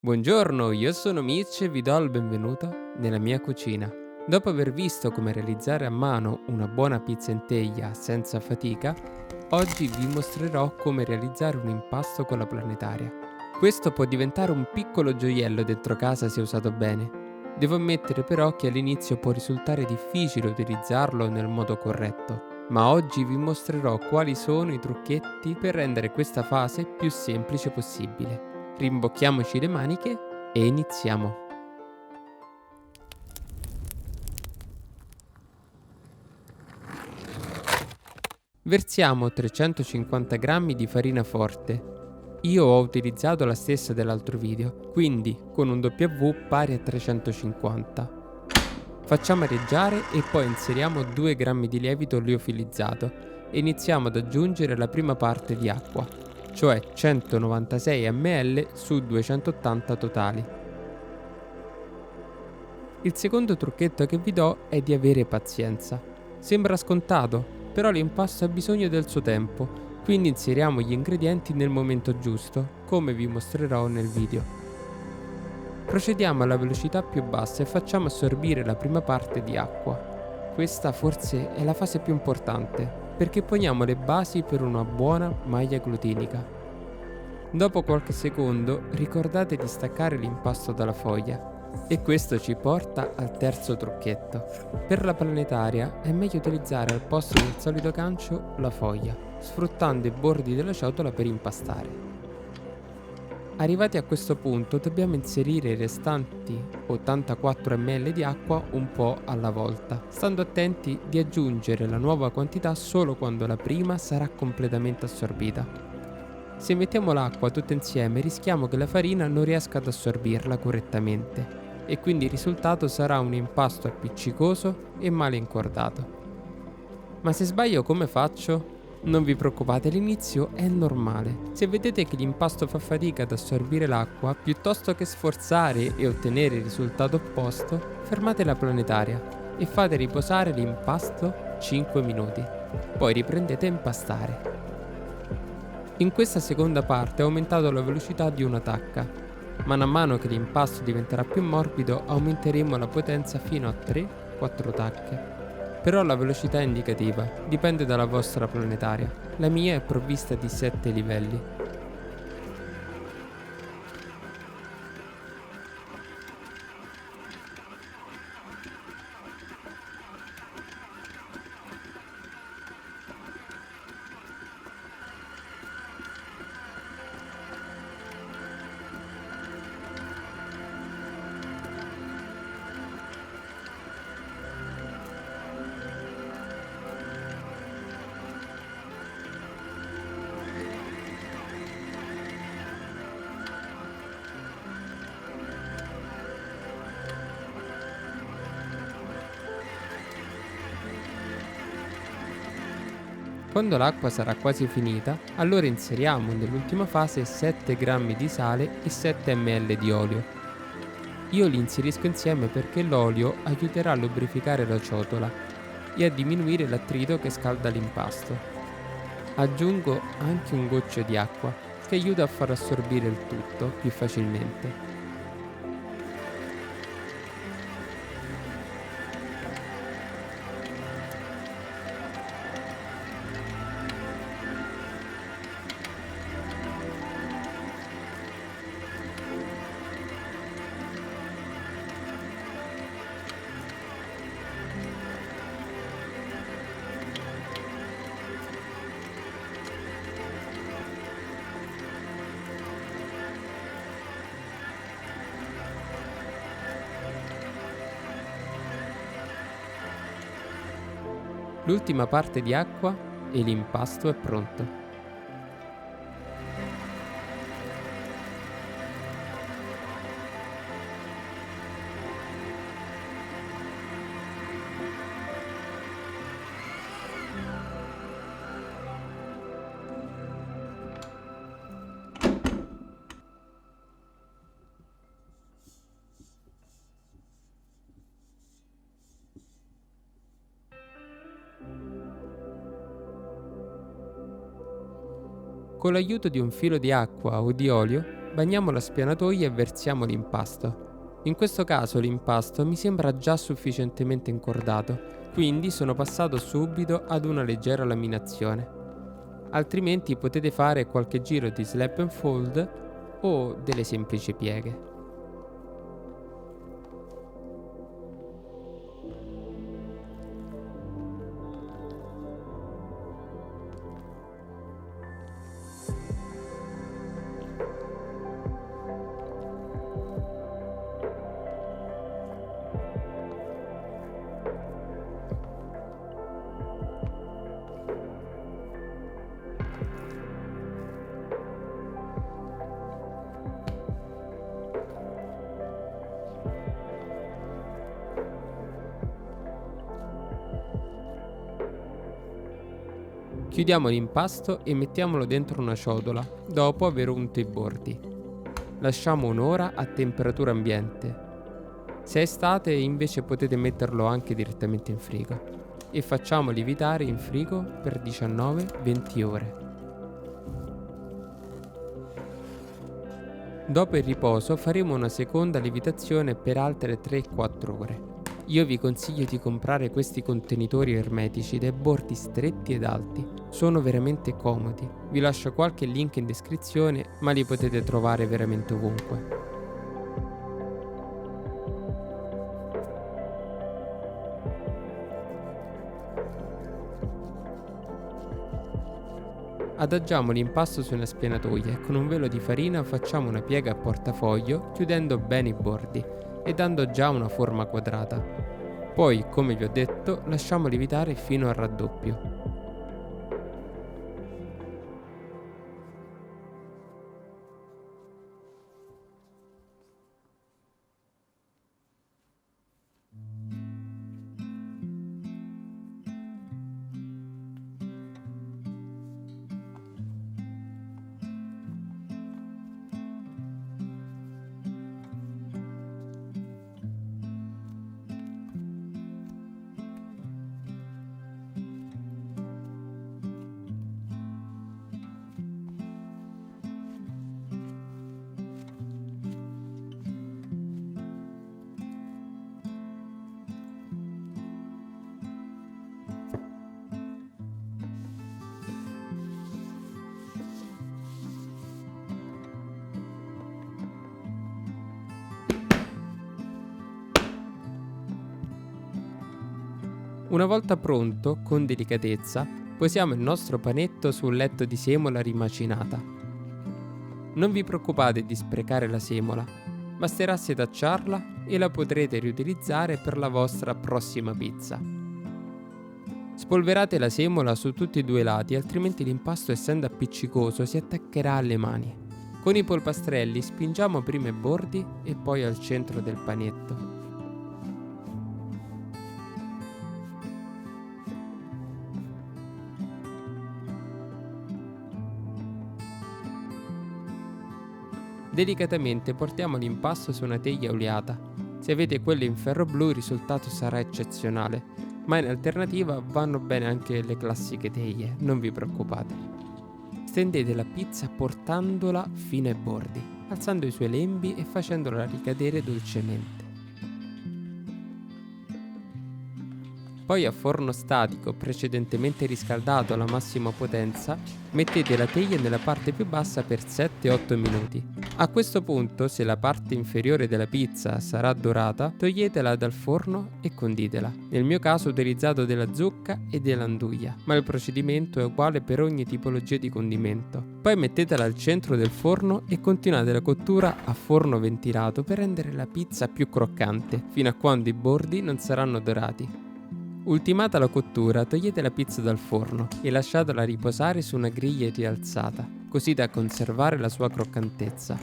Buongiorno, io sono Mitch e vi do il benvenuto nella mia cucina. Dopo aver visto come realizzare a mano una buona pizza in teglia senza fatica, oggi vi mostrerò come realizzare un impasto con la planetaria. Questo può diventare un piccolo gioiello dentro casa se usato bene. Devo ammettere però che all'inizio può risultare difficile utilizzarlo nel modo corretto, ma oggi vi mostrerò quali sono i trucchetti per rendere questa fase più semplice possibile. Rimbocchiamoci le maniche e iniziamo. Versiamo 350 g di farina forte. Io ho utilizzato la stessa dell'altro video, quindi con un W pari a 350. Facciamo areggiare e poi inseriamo 2 g di lievito liofilizzato e iniziamo ad aggiungere la prima parte di acqua, cioè 196 ml su 280 totali. Il secondo trucchetto che vi do è di avere pazienza. Sembra scontato, però l'impasto ha bisogno del suo tempo, quindi inseriamo gli ingredienti nel momento giusto, come vi mostrerò nel video. Procediamo alla velocità più bassa e facciamo assorbire la prima parte di acqua. Questa forse è la fase più importante, perché poniamo le basi per una buona maglia glutinica. Dopo qualche secondo ricordate di staccare l'impasto dalla foglia. E questo ci porta al terzo trucchetto. Per la planetaria è meglio utilizzare al posto del solito gancio la foglia, sfruttando i bordi della ciotola per impastare. Arrivati a questo punto dobbiamo inserire i restanti 84 ml di acqua un po' alla volta, stando attenti di aggiungere la nuova quantità solo quando la prima sarà completamente assorbita. Se mettiamo l'acqua tutta insieme rischiamo che la farina non riesca ad assorbirla correttamente e quindi il risultato sarà un impasto appiccicoso e male incordato. Ma se sbaglio come faccio? Non vi preoccupate, all'inizio è normale. Se vedete che l'impasto fa fatica ad assorbire l'acqua, piuttosto che sforzare e ottenere il risultato opposto, fermate la planetaria e fate riposare l'impasto 5 minuti. Poi riprendete a impastare. In questa seconda parte ho aumentato la velocità di una tacca. Man mano che l'impasto diventerà più morbido aumenteremo la potenza fino a 3-4 tacche. Però la velocità è indicativa, dipende dalla vostra planetaria. La mia è provvista di 7 livelli. Quando l'acqua sarà quasi finita, allora inseriamo nell'ultima fase 7 g di sale e 7 ml di olio. Io li inserisco insieme perché l'olio aiuterà a lubrificare la ciotola e a diminuire l'attrito che scalda l'impasto. Aggiungo anche un goccio di acqua che aiuta a far assorbire il tutto più facilmente. L'ultima parte di acqua e l'impasto è pronto. Con l'aiuto di un filo di acqua o di olio bagniamo la spianatoia e versiamo l'impasto. In questo caso l'impasto mi sembra già sufficientemente incordato, quindi sono passato subito ad una leggera laminazione. Altrimenti potete fare qualche giro di slap and fold o delle semplici pieghe. Chiudiamo l'impasto e mettiamolo dentro una ciotola, dopo aver unto i bordi. Lasciamo un'ora a temperatura ambiente. Se è estate invece potete metterlo anche direttamente in frigo. E facciamo lievitare in frigo per 19-20 ore. Dopo il riposo faremo una seconda lievitazione per altre 3-4 ore. Io vi consiglio di comprare questi contenitori ermetici dai bordi stretti ed alti. Sono veramente comodi. Vi lascio qualche link in descrizione, ma li potete trovare veramente ovunque. Adagiamo l'impasto su una spianatoia e con un velo di farina facciamo una piega a portafoglio chiudendo bene i bordi e dando già una forma quadrata. Poi, come vi ho detto, lasciamo lievitare fino al raddoppio. Una volta pronto, con delicatezza, posiamo il nostro panetto sul letto di semola rimacinata. Non vi preoccupate di sprecare la semola, basterà setacciarla e la potrete riutilizzare per la vostra prossima pizza. Spolverate la semola su tutti e due i lati, altrimenti l'impasto, essendo appiccicoso, si attaccherà alle mani. Con i polpastrelli spingiamo prima i bordi e poi al centro del panetto. Delicatamente portiamo l'impasto su una teglia oliata. Se avete quelle in ferro blu il risultato sarà eccezionale, ma in alternativa vanno bene anche le classiche teglie, non vi preoccupate. Stendete la pizza portandola fino ai bordi, alzando i suoi lembi e facendola ricadere dolcemente. Poi a forno statico precedentemente riscaldato alla massima potenza, mettete la teglia nella parte più bassa per 7-8 minuti. A questo punto, se la parte inferiore della pizza sarà dorata, toglietela dal forno e conditela. Nel mio caso ho utilizzato della zucca e dell'anduglia, ma il procedimento è uguale per ogni tipologia di condimento. Poi mettetela al centro del forno e continuate la cottura a forno ventilato per rendere la pizza più croccante, fino a quando i bordi non saranno dorati. Ultimata la cottura, togliete la pizza dal forno e lasciatela riposare su una griglia rialzata, così da conservare la sua croccantezza.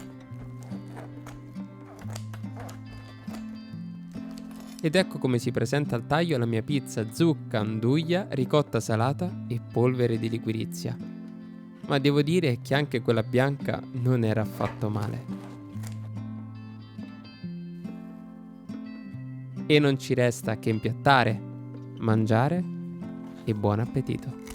Ed ecco come si presenta al taglio la mia pizza: zucca, anduglia, ricotta salata e polvere di liquirizia. Ma devo dire che anche quella bianca non era affatto male. E non ci resta che impiattare, mangiare e buon appetito.